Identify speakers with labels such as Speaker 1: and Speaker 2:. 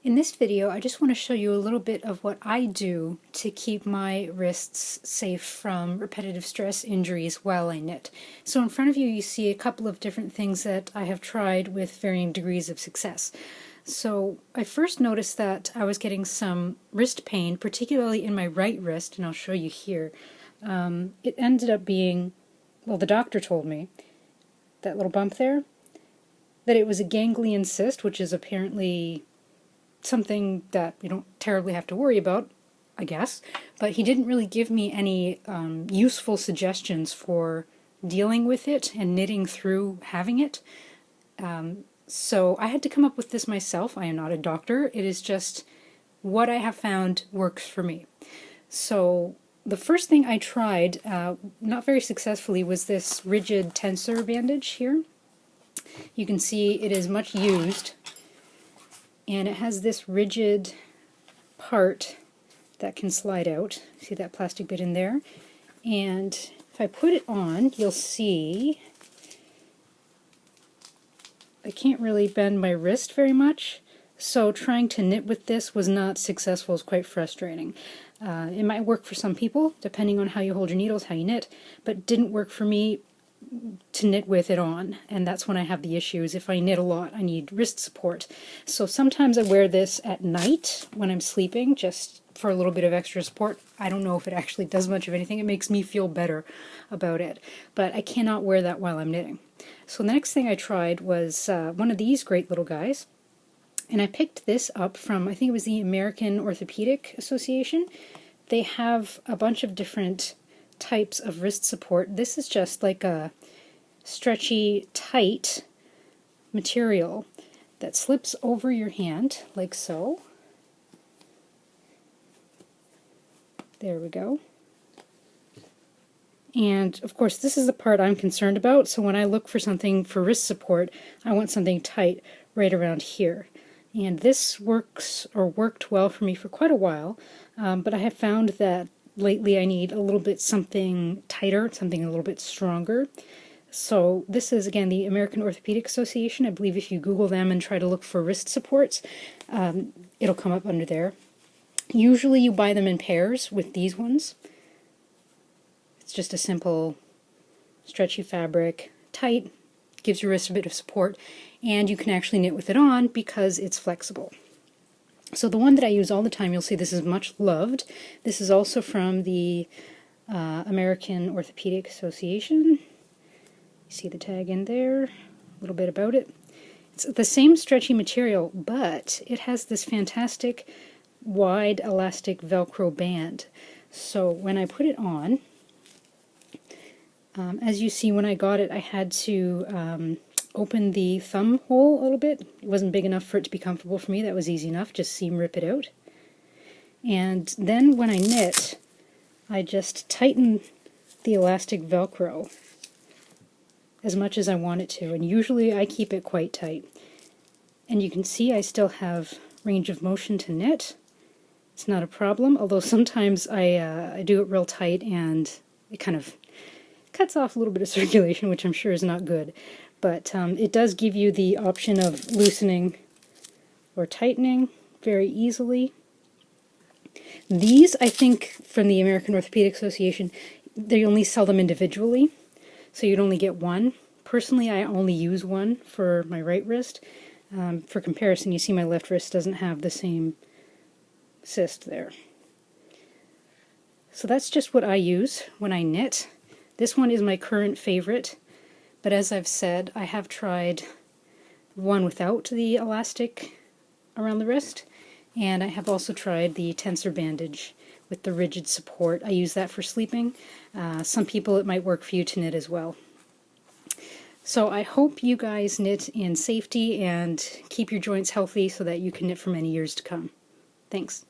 Speaker 1: In this video, I just want to show you a little bit of what I do to keep my wrists safe from repetitive stress injuries while I knit. So in front of you, you see a couple of different things that I have tried with varying degrees of success. So I first noticed that I was getting some wrist pain, particularly in my right wrist, and I'll show you here. It ended up being, well, the doctor told me, that little bump there, that it was a ganglion cyst, which is apparently something that you don't terribly have to worry about, I guess, but he didn't really give me any useful suggestions for dealing with it and knitting through having it. So I had to come up with this myself. I am not a doctor. It is just what I have found works for me. So the first thing I tried, not very successfully, was this rigid tensor bandage here. You can see it is much used, and it has this rigid part that can slide out. See that plastic bit in there? And if I put it on, you'll see I can't really bend my wrist very much, so trying to knit with this was not successful. It's quite frustrating. It might work for some people, depending on how you hold your needles, how you knit, but didn't work for me to knit with it on, and that's when I have the issues. If I knit a lot, I need wrist support. So sometimes I wear this at night when I'm sleeping, just for a little bit of extra support. I don't know if it actually does much of anything. It makes me feel better about it, but I cannot wear that while I'm knitting. So the next thing I tried was one of these great little guys, and I picked this up from, I think it was the American Orthopedic Association. They have a bunch of different types of wrist support. This is just like a stretchy, tight material that slips over your hand, like so. There we go. And of course, this is the part I'm concerned about, so when I look for something for wrist support, I want something tight right around here. And this works, or worked well for me for quite a while, but I have found that lately I need a little bit something tighter, something a little bit stronger. So this is, again, the American Orthopedic Association. I believe if you Google them and try to look for wrist supports, it'll come up under there. Usually you buy them in pairs with these ones. It's just a simple stretchy fabric, tight, gives your wrist a bit of support, and you can actually knit with it on because it's flexible. So the one that I use all the time, you'll see this is much loved. This is also from the American Orthopedic Association. You see the tag in there, a little bit about it. It's the same stretchy material, but it has this fantastic wide elastic Velcro band. So when I put it on, as you see, when I got it, I had to open the thumb hole a little bit. It wasn't big enough for it to be comfortable for me. That was easy enough, just seam rip it out. And then when I knit, I just tighten the elastic Velcro as much as I want it to, and usually I keep it quite tight. And you can see I still have range of motion to knit. It's not a problem, although sometimes I do it real tight and it kind of cuts off a little bit of circulation, which I'm sure is not good. But it does give you the option of loosening or tightening very easily. These, I think, from the American Orthopedic Association, they only sell them individually, so you'd only get one. Personally, I only use one for my right wrist. For comparison, you see my left wrist doesn't have the same cyst there. So that's just what I use when I knit. This one is my current favorite, but as I've said, I have tried one without the elastic around the wrist, and I have also tried the tensor bandage with the rigid support. I use that for sleeping. Some people, it might work for you to knit as well. So I hope you guys knit in safety and keep your joints healthy so that you can knit for many years to come. Thanks.